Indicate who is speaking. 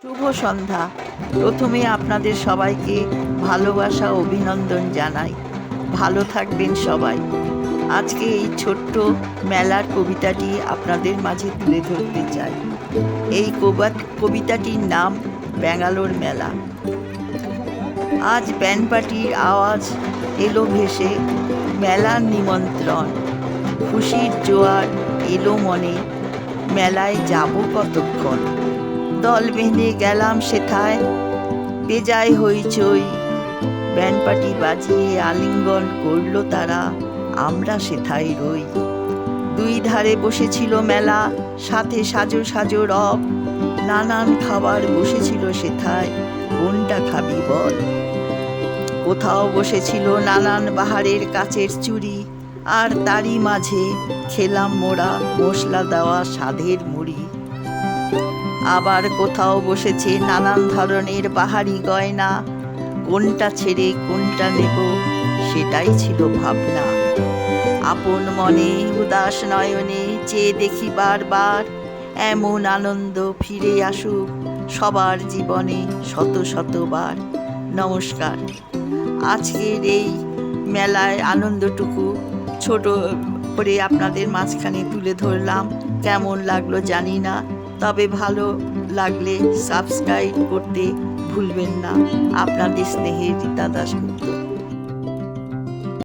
Speaker 1: শুভ সন্ধ্যা। প্রথমে আপনাদের সবাইকে ভালোবাসা ও অভিনন্দন জানাই। ভালো থাকবেন সবাই। আজকে এই ছোট্ট মেলার কবিতাটি আপনাদের মাঝে তুলে ধরতে চাই। এই কবিতাটির নাম ব্যাঙ্গালোর মেলা। আজ ব্যান্ড পার্টির আওয়াজ এলো ভেসে, মেলার নিমন্ত্রণ, খুশির জোয়ার এলো মনে, মেলায় যাব কতক্ষণ। দল বেঁধে গেলাম সেথায়, বেজায় হইচই, ব্যান্ড পার্টি বাজিয়ে আলিঙ্গন করলো তারা, আমরা সেথায় রই। দুই ধারে বসেছিল মেলা, সাথে সাজো সাজো রব, নানান খাবার বসেছিল সেথায়, কোনটা খাবি বল। কোথাও বসেছিল নানান বাহারের কাচের চুড়ি, আর তারই মাঝে খেলাম মোরা মশলা দেওয়া স্বাদের মুড়ি। আবার কোথাও বসেছে নানান ধরনের বাহারি গয়না, কোনটা ছেড়ে কোনটা নেব সেটাই ছিল ভাবনা। আপন মনে উদাস নয়নে চেয়ে দেখি বারবার, এমন আনন্দ ফিরে আসুক সবার জীবনে শত শতবার। নমস্কার। আজকের এই মেলায় আনন্দটুকু ছোট করে আপনাদের মাঝখানে তুলে ধরলাম। কেমন লাগলো জানি না, তবে ভালো লাগলে সাবস্ক্রাইব করতে ভুলবেন না। আপনাদের স্নেহের রীতা দাশগুপ্ত।